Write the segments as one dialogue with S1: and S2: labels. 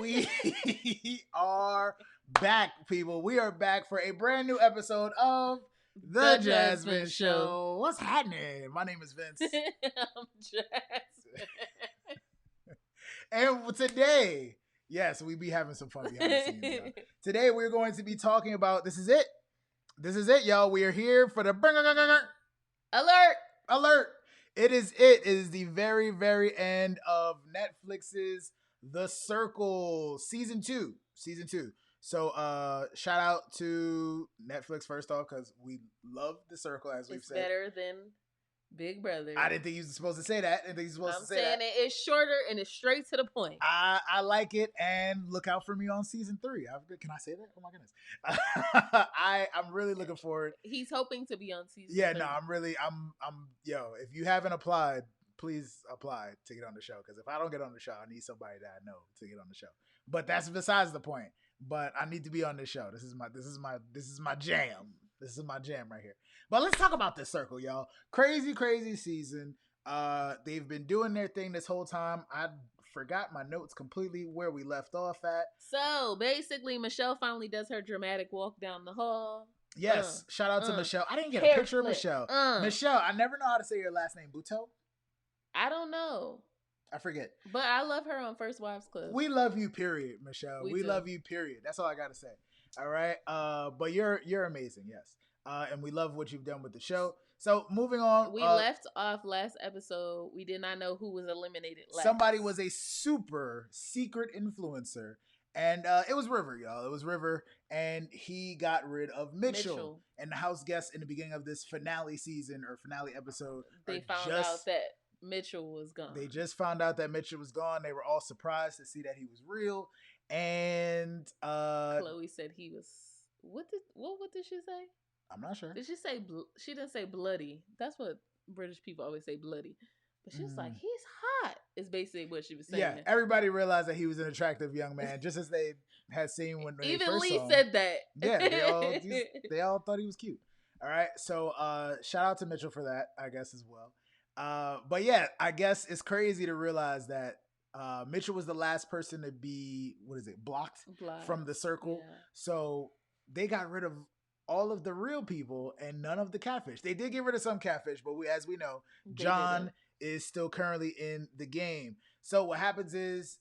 S1: We are back, people. We are back for a brand new episode of The Jasmyne Show. What's happening? My name is Vince.
S2: I'm Jasmine.
S1: And today, yes, we be having some fun behind the scenes, y'all. Today, we're going to be talking about, this is it. This is it, y'all. We are here for the
S2: Alert!
S1: alert. It is the very, very end of Netflix's The Circle season 2. So shout out to Netflix first off, because we love The Circle, as we've said.
S2: It's better than Big Brother.
S1: I didn't think you were supposed to say that.
S2: I'm saying it's shorter and it's straight to the point.
S1: I like it, and look out for me on season 3. Can I say that? Oh my goodness. I'm really looking forward.
S2: He's hoping to be on season 3.
S1: No, if you haven't applied, please apply to get on the show, because if I don't get on the show, I need somebody that I know to get on the show. But that's besides the point. But I need to be on the show. This is my jam. This is my jam right here. But let's talk about this circle, y'all. Crazy season. They've been doing their thing this whole time. I forgot my notes completely where we left off at.
S2: So basically, Michelle finally does her dramatic walk down the hall.
S1: Yes, shout out to Michelle. I didn't get a picture of Michelle. Michelle, I never know how to say your last name. Buteau?
S2: I don't know.
S1: I forget.
S2: But I love her on First Wives Club.
S1: We love you, period, Michelle. We love you, period. That's all I gotta say. All right. But you're amazing, yes. And we love what you've done with the show. So moving on.
S2: We left off last episode. We did not know who was eliminated last.
S1: Somebody was a super secret influencer. And it was River, y'all. It was River. And he got rid of Mitchell. And the house guests in the beginning of this finale season or finale episode.
S2: They found out that Mitchell was gone.
S1: They just found out that Mitchell was gone. They were all surprised to see that he was real. And
S2: Chloe said he was. What did she say?
S1: I'm not sure.
S2: Did she say? She didn't say bloody. That's what British people always say, bloody. But she was like, he's hot. Is basically what she was saying.
S1: Yeah, everybody realized that he was an attractive young man, just as they had seen when they
S2: even
S1: first
S2: Lee
S1: saw him.
S2: said that.
S1: Yeah, they all thought he was cute. All right, so shout out to Mitchell for that, I guess, as well. But yeah, I guess it's crazy to realize that Mitchell was the last person to be, blocked from the circle. Yeah. So they got rid of all of the real people and none of the catfish. They did get rid of some catfish, but as we know, John is still currently in the game. So what happens is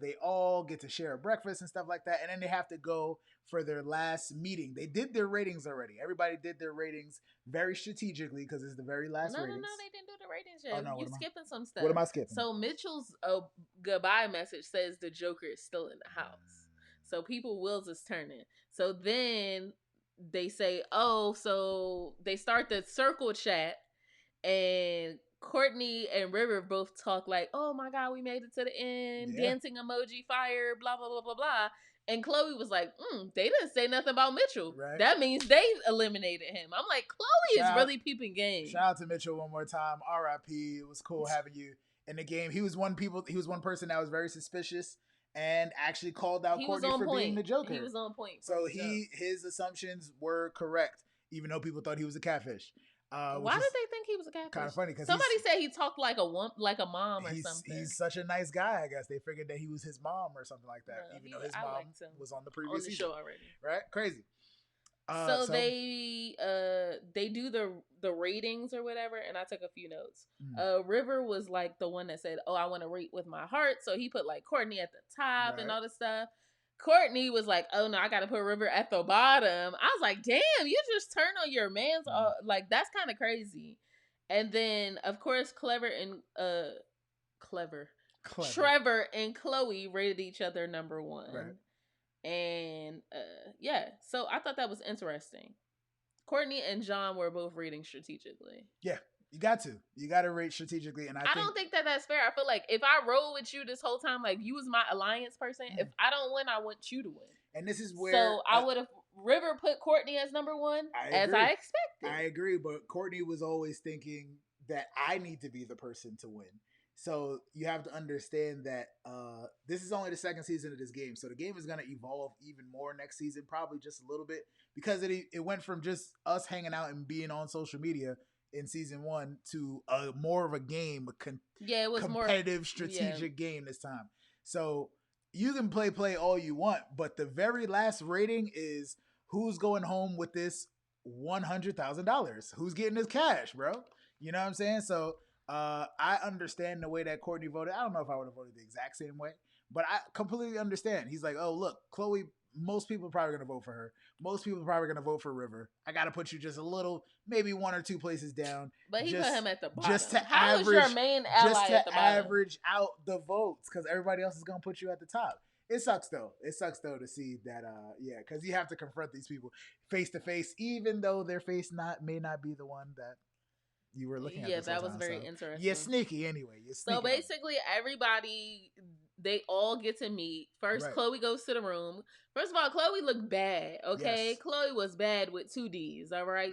S1: they all get to share a breakfast and stuff like that, and then they have to go for their last meeting. They did their ratings already. Everybody did their ratings very strategically because it's the very last ratings.
S2: No, they didn't do the ratings yet.
S1: Oh, no,
S2: you're skipping some stuff.
S1: What am I skipping?
S2: So Mitchell's goodbye message says the Joker is still in the house. So people wheels is turning. So then they say, so they start the circle chat, and Courtney and River both talk like, oh my God, we made it to the end. Yeah. Dancing emoji, fire, blah, blah, blah, blah, blah. And Chloe was like, they didn't say nothing about Mitchell. Right. That means they eliminated him. I'm like, Chloe is really peeping game.
S1: Shout out to Mitchell one more time. R.I.P. It was cool having you in the game. He was one person that was very suspicious and actually called out Courtney for being the Joker.
S2: He was on point.
S1: So his assumptions were correct, even though people thought he was a catfish.
S2: Why did they think he was a catfish?
S1: Kind of funny because
S2: somebody said he talked like a mom or something.
S1: He's such a nice guy. I guess they figured that he was his mom or something like that. Even though his mom was on the previous
S2: show already,
S1: right? Crazy.
S2: So they do the ratings or whatever, and I took a few notes. River was like the one that said, "Oh, I want to rate with my heart," so he put like Courtney at the top and all this stuff. Courtney was like, oh no, I gotta put River at the bottom. I was like, damn, you just turn on your man's like that's kind of crazy. And then of course Trevor and Chloe rated each other number 1. Right. And so I thought that was interesting. Courtney and John were both rating strategically.
S1: Yeah. You got to rate strategically, and I
S2: don't think that that's fair. I feel like if I roll with you this whole time, like you was my alliance person, if I don't win, I want you to win.
S1: And this is where
S2: I would have River put Courtney as number 1, as I expected.
S1: I agree, but Courtney was always thinking that I need to be the person to win. So you have to understand that this is only the second season of this game, so the game is going to evolve even more next season, probably just a little bit, because it went from just us hanging out and being on social media in season 1 to more of a game, it was competitive, strategic game this time. So you can play all you want, but the very last rating is who's going home with this $100,000. Who's getting this cash, bro? You know what I'm saying? So I understand the way that Courtney voted. I don't know if I would have voted the exact same way, but I completely understand. He's like, oh look, Chloe. Most people are probably going to vote for her. Most people are probably going to vote for River. I got to put you just a little, maybe one or two places down.
S2: But he
S1: just,
S2: put him at the bottom.
S1: Just to
S2: How
S1: average,
S2: is your main ally
S1: just to
S2: at the bottom?
S1: average out the votes, because everybody else is going to put you at the top. It sucks though. It sucks though to see that. Yeah, because you have to confront these people face to face, even though their face may not be the one that you were looking at.
S2: Yeah, that
S1: was
S2: time, very interesting.
S1: You're sneaky anyway. You're sneaky.
S2: So basically, everybody, they all get to meet. First, right. Chloe goes to the room. First of all, Chloe looked bad. Okay, yes. Chloe was bad with 2 D's. All right,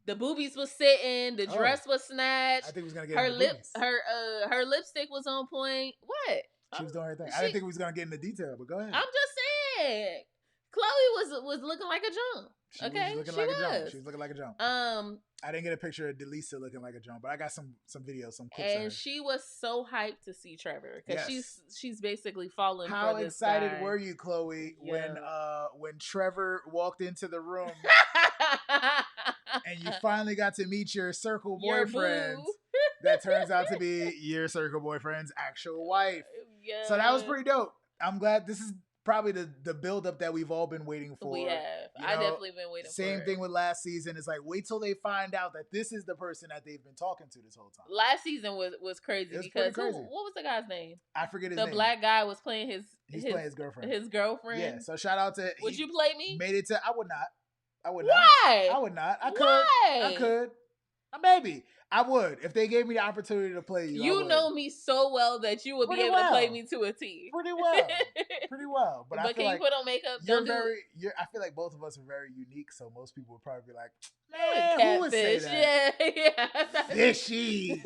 S2: the boobies was sitting. The dress was snatched. I think we was gonna get her lip. Her lipstick was on point. What?
S1: She was doing her thing. I didn't think we was gonna get into detail, but go ahead.
S2: I'm just saying, Chloe was looking like a jump.
S1: She was looking like a jump. I didn't get a picture of Delisa looking like a jump, but I got some videos, some clips.
S2: And she was so hyped to see Trevor because she's basically falling.
S1: How
S2: for this
S1: excited
S2: guy.
S1: Were you, Chloe, when Trevor walked into the room and you finally got to meet your circle boyfriend? That turns out to be your circle boyfriend's actual wife. Yeah. So that was pretty dope. I'm glad this is probably the build-up that we've all been waiting for.
S2: We have. I definitely been waiting for it.
S1: Same thing with last season. It's like, wait till they find out that this is the person that they've been talking to this whole time.
S2: Last season was crazy because crazy. What was the guy's name?
S1: I forget his name.
S2: The black guy was playing
S1: He's playing his girlfriend.
S2: His girlfriend.
S1: Yeah, so shout out to...
S2: Would you play me?
S1: Made it to... I would not.
S2: Why?
S1: I would not. I could.
S2: Why?
S1: I could. Maybe. I would. If they gave me the opportunity to play you.
S2: You know me so well that you would be able to play me to a T.
S1: Pretty well. Pretty well. But I feel
S2: can
S1: like
S2: you put on makeup?
S1: I feel like both of us are very unique, so most people would probably be like, man, who would say that?
S2: Yeah.
S1: Fishy.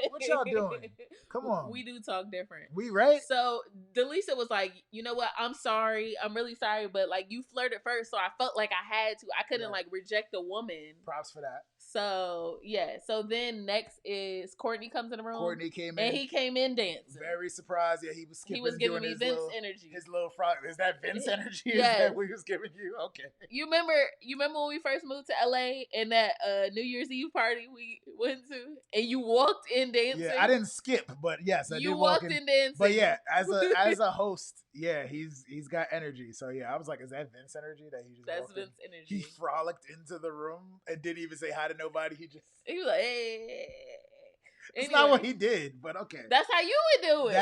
S1: What y'all doing? Come on.
S2: We do talk different.
S1: We right?
S2: So Delisa was like, you know what? I'm sorry. I'm really sorry, but like you flirted first, so I felt like I had to. I couldn't like reject a woman.
S1: Props for that.
S2: So yeah. So then next is Courtney comes in the room.
S1: Courtney came in.
S2: And he came in dancing.
S1: Very surprised. Yeah, he was skipping.
S2: He was giving me Vince energy.
S1: His little frog. Is that Vince energy?
S2: Yes.
S1: Is that what he was giving you? Okay.
S2: You remember when we first moved to LA and that New Year's Eve party we went to, and you walked in dancing?
S1: Yeah, I didn't skip, but yes, I did walk in dancing. But yeah, as a host, yeah, he's got energy. So yeah, I was like, is that Vince energy that he just?
S2: That's Vince energy.
S1: He frolicked into the room and didn't even say hi to nobody. He
S2: was like, hey.
S1: It's not what he did, but okay.
S2: That's how you would do it.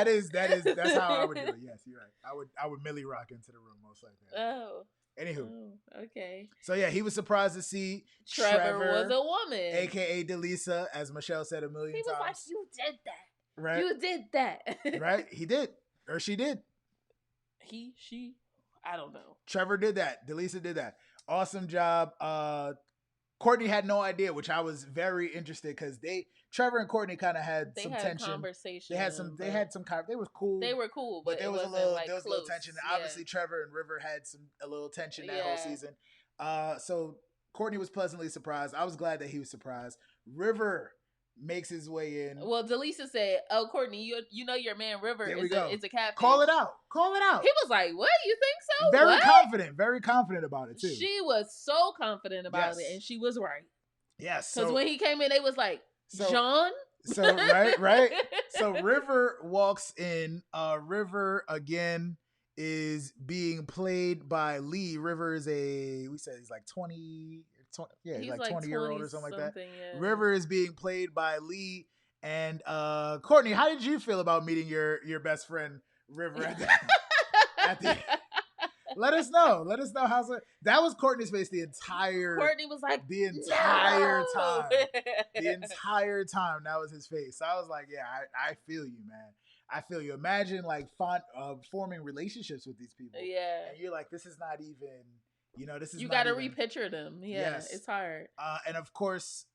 S1: That's how I would do it. Yes, you're right. I would Millie rock into the room most likely.
S2: Oh.
S1: Anywho.
S2: Oh, okay.
S1: So yeah, he was surprised to see
S2: Trevor was a woman.
S1: AKA Delisa, as Michelle said a million times.
S2: He was like, you did that.
S1: Right.
S2: You did that.
S1: Right? He did. Or she did.
S2: She, I don't know.
S1: Trevor did that. Delisa did that. Awesome job. Courtney had no idea, which I was very interested because Trevor and Courtney kind of had some tension.
S2: Conversation.
S1: They had some. They were cool.
S2: They were cool, but
S1: there was a little tension. Yeah. Obviously, Trevor and River had a little tension that whole season. So Courtney was pleasantly surprised. I was glad that he was surprised. River makes his way in.
S2: Well, Delisa said, "Oh, Courtney, you know your man River is a catfish.
S1: Call it out. Call it out."
S2: He was like, "What? You think so?"
S1: Very confident about it too.
S2: She was so confident about it, and she was right.
S1: Yes,
S2: because when he came in, they was like, "John."
S1: So right. So River walks in. River again is being played by Lee. River is we said he's like 20. Yeah, he's like 20-year-old or something like that. Yeah. River is being played by Lee. And Courtney, how did you feel about meeting your best friend River at the Let us know. Let us know how that was Courtney's face the entire.
S2: Courtney was like
S1: the entire time. The entire time that was his face. So I was like, yeah, I feel you, man. I feel you. Imagine like forming relationships with these people.
S2: Yeah,
S1: and you're like, this is not even. This is
S2: you got to repicture them. Yeah, yes. It's hard.
S1: And of course,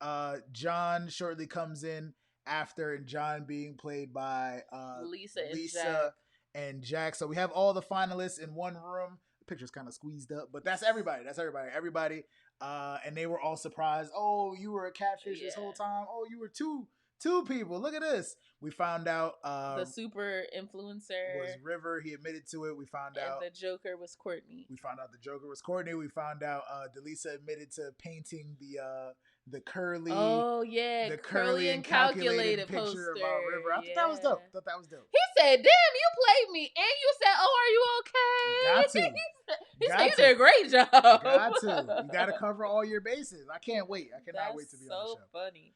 S1: John shortly comes in after, and John being played by Lisa and Jack. So we have all the finalists in one room. The picture's kind of squeezed up, but that's everybody. Everybody. And they were all surprised. Oh, you were a catfish this whole time. Oh, you were two 2 people. Look at this. We found out
S2: the super influencer
S1: was River. He admitted to it. We found
S2: and
S1: out
S2: the Joker was Courtney.
S1: We found out the Joker was Courtney. We found out Delisa admitted to painting the curly,
S2: the curly and calculated
S1: picture
S2: poster
S1: about River. I thought that was dope.
S2: He said, "Damn, you played me, and you said, oh, are you okay?"
S1: Got to.
S2: He said, "You did a great job."
S1: Got to. You got to cover all your bases. I can't wait. I cannot wait to be on the show.
S2: Funny.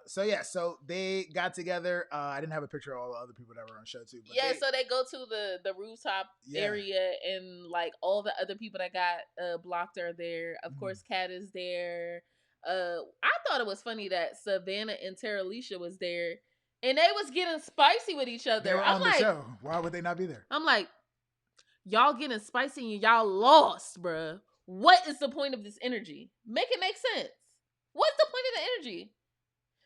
S1: So they got together. I didn't have a picture of all the other people that were on the show too. But
S2: so they go to the rooftop area, and like all the other people that got blocked are there. Of course, Kat is there. I thought it was funny that Savannah and Terralisha was there, and they was getting spicy with each other.
S1: They were on the show. Why would they not be there?
S2: I'm like, y'all getting spicy and y'all lost, bruh. What is the point of this energy? Make it make sense. What's the point of the energy?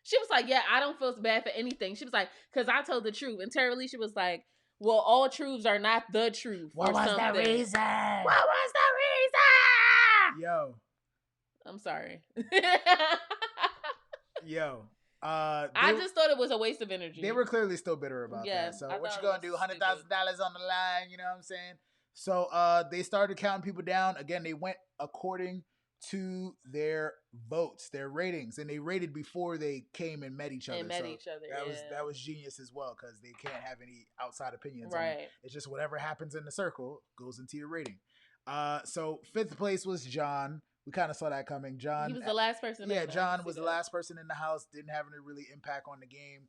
S2: She was like, yeah, I don't feel bad for anything. She was like, because I told the truth. And Terralisha was like, well, all truths are not the truth.
S1: What was
S2: something.
S1: the reason?
S2: What was the reason?
S1: Yo.
S2: I'm sorry.
S1: Yo.
S2: I just thought it was a waste of energy.
S1: They were clearly still bitter about that. So what you gonna do? $100,000 on the line, you know what I'm saying? So they started counting people down. Again, they went according to their votes, their ratings, and they rated before they came and met each other. That was genius as well, because they can't have any outside opinions. Right. It's just whatever happens in the circle goes into your rating. So 5th place was John. We kind of saw that coming. John.
S2: He was the last person.
S1: Yeah, John was the last person in the house. Didn't have any really impact on the game.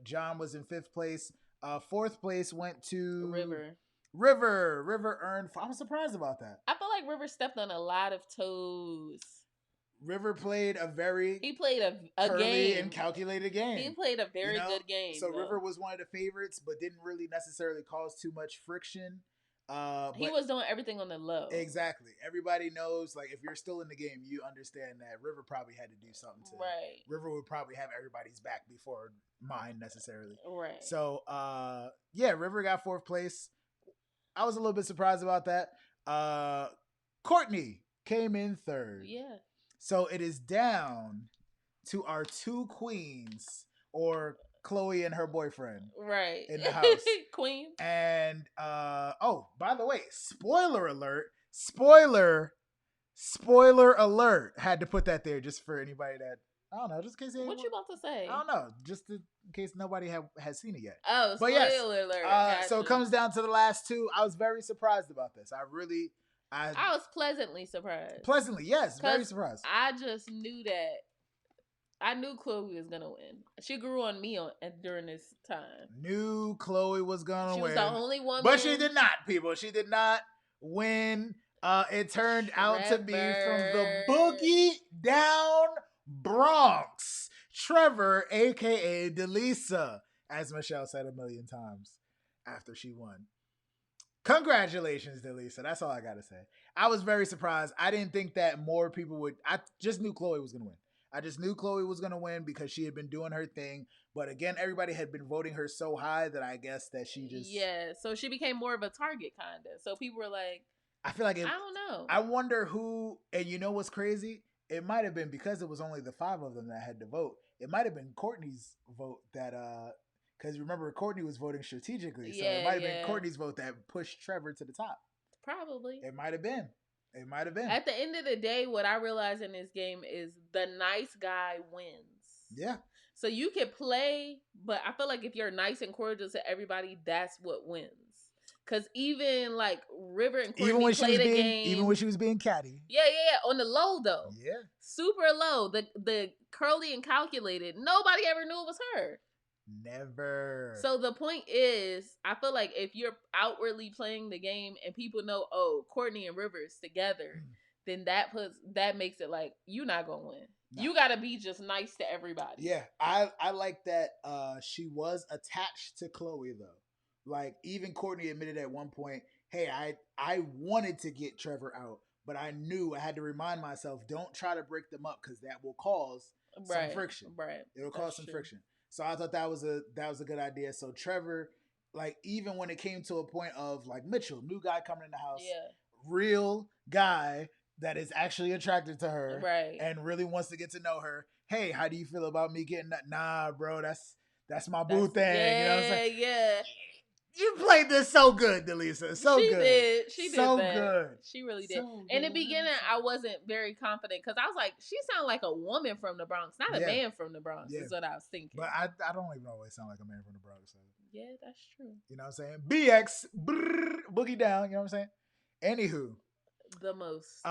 S1: John was in 5th place. 4th place went to River earned. I was surprised about that.
S2: I feel like River stepped on a lot of toes.
S1: River played a very
S2: curly game
S1: and calculated game.
S2: He played a very good game.
S1: So River was one of the favorites, but didn't really necessarily cause too much friction.
S2: He was doing everything on the low.
S1: Exactly. Everybody knows, like, if you're still in the game, you understand that River probably had to do something to.
S2: Right.
S1: River would probably have everybody's back before mine necessarily.
S2: Right.
S1: So, River got 4th place. I was a little bit surprised about that. Courtney came in 3rd.
S2: Yeah.
S1: So it is down to our 2 queens, or Chloe and her boyfriend,
S2: right,
S1: in the house.
S2: Queen.
S1: And by the way, spoiler alert. Had to put that there just for anybody that, I don't know, just in case.
S2: What you about to say?
S1: I don't know, just in case nobody has seen it yet.
S2: Oh, spoiler alert. Gotcha.
S1: So it comes down to the last 2. I was very surprised about this. I
S2: was pleasantly surprised.
S1: Pleasantly, yes, very surprised.
S2: I just knew that. I knew Chloe was gonna win. She grew on me during this time.
S1: Knew Chloe was gonna win.
S2: She was the only one,
S1: but she did not. People, she did not win. It turned out to be from the Boogie Down Bronx, Trevor, aka Delisa, as Michelle said a million times after she won. Congratulations, Delisa. That's all I gotta say. I was very surprised. I didn't think that more people would. I just knew Chloe was gonna win. I just knew Chloe was going to win because she had been doing her thing. But again, everybody had been voting her so high that I guess that she just...
S2: Yeah, so she became more of a target, kind of. So people were like...
S1: I feel like...
S2: I don't know.
S1: I wonder who... And you know what's crazy? It might have been, because it was only the 5 of them that had to vote, it might have been Courtney's vote that... Because remember, Courtney was voting strategically. So it might have been Courtney's vote that pushed Trevor to the top.
S2: Probably.
S1: It might have been. It might have been.
S2: At the end of the day, what I realized in this game is the nice guy wins.
S1: Yeah.
S2: So you can play, but I feel like if you're nice and cordial to everybody, that's what wins. Because even like River and Courtney played a game.
S1: Even when she was being catty.
S2: Yeah. On the low though.
S1: Yeah.
S2: Super low. The curly and calculated. Nobody ever knew it was her.
S1: Never.
S2: So the point is, I feel like if you're outwardly playing the game and people know, oh, Courtney and Rivers together, then that makes it like you're not gonna win. No. You gotta be just nice to everybody.
S1: Yeah, I like that. She was attached to Chloe though. Like even Courtney admitted at one point, "Hey, I wanted to get Trevor out, but I knew I had to remind myself, don't try to break them up because that will cause some friction.
S2: Right,
S1: it'll cause some friction." So I thought that was a good idea. So Trevor, like even when it came to a point of like Mitchell, new guy coming in the house, real guy that is actually attracted to her,
S2: right,
S1: and really wants to get to know her. hey, how do you feel about me getting that? Nah, bro, that's my boo thing.
S2: Yeah,
S1: you know what I'm saying?
S2: Yeah.
S1: You played this so good, Delisa. So
S2: she
S1: good.
S2: did. She
S1: so
S2: did that.
S1: good.
S2: She really did.
S1: So
S2: In the
S1: good.
S2: beginning, I wasn't very confident because I was like, she sounded like a woman from the Bronx, not a man from the Bronx. Is what I was thinking.
S1: But I don't even always sound like a man from the Bronx. So.
S2: Yeah, that's true.
S1: You know what I'm saying? BX, boogie down. You know what I'm saying? Anywho,
S2: the most.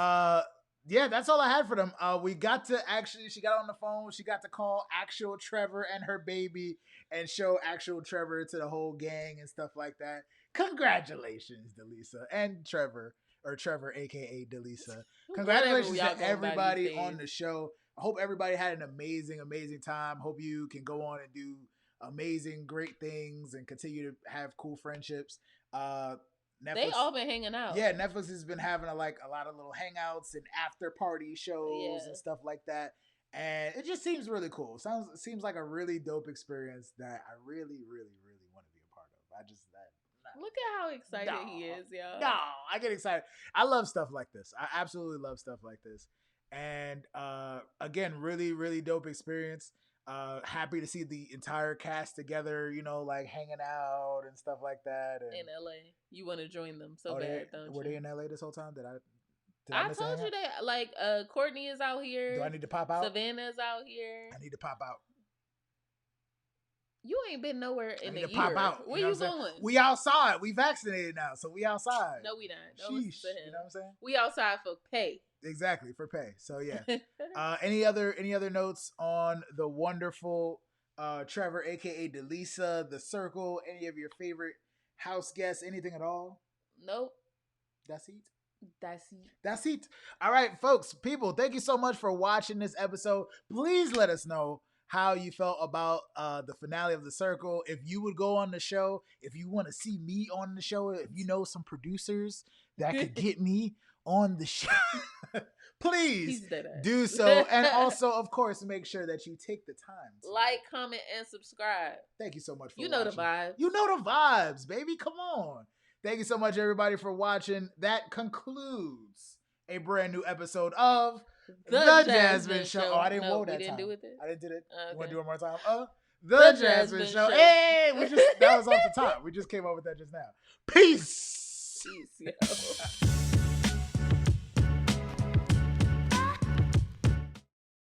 S1: Yeah, that's all I had for them. We got to she got on the phone. She got to call actual Trevor and her baby and show actual Trevor to the whole gang and stuff like that. Congratulations, Delisa and Trevor, aka Delisa. Congratulations to everybody on the show. I hope everybody had an amazing, amazing time. Hope you can go on and do amazing, great things and continue to have cool friendships.
S2: Netflix, they all been hanging out.
S1: Yeah, Netflix has been having a lot of little hangouts and after party shows and stuff like that. And it just seems really cool. Seems like a really dope experience that I really, really, really want to be a part of.
S2: Look at how excited he is, y'all.
S1: No, I get excited. I love stuff like this. I absolutely love stuff like this. And again, really, really dope experience. Happy to see the entire cast together, like hanging out and stuff like that. And
S2: in LA, you want to join them so bad, don't you?
S1: Were they in LA this whole time? Did
S2: I told you that. Like, Courtney is out here.
S1: Do I need to pop out?
S2: Savannah's out here.
S1: I need to pop out.
S2: You ain't been nowhere in a year.
S1: Pop out.
S2: Where you going?
S1: We outside. We vaccinated now, so we outside.
S2: No, we not.
S1: Sheesh, you know what I'm saying?
S2: We outside for pay.
S1: Exactly, for pay. So yeah. Any other notes on the wonderful Trevor, aka Delisa, the Circle? Any of your favorite house guests? Anything at all?
S2: Nope.
S1: That's it.
S2: That's it.
S1: All right, folks, people, thank you so much for watching this episode. Please let us know how you felt about the finale of The Circle. If you would go on the show, if you want to see me on the show, if you know some producers that could get me on the show, please do so. And also, of course, make sure that you take the time to
S2: like, comment, and subscribe.
S1: Thank you so much for
S2: watching. The vibes.
S1: You know the vibes, baby. Come on. Thank you so much, everybody, for watching. That concludes a brand new episode of The JasVynce Show. Oh, I didn't roll that time. I didn't do it. You want to do it one more time? The JasVynce Show. Hey, that was off the top. We just came up with that just now. Peace.
S2: Peace, yo.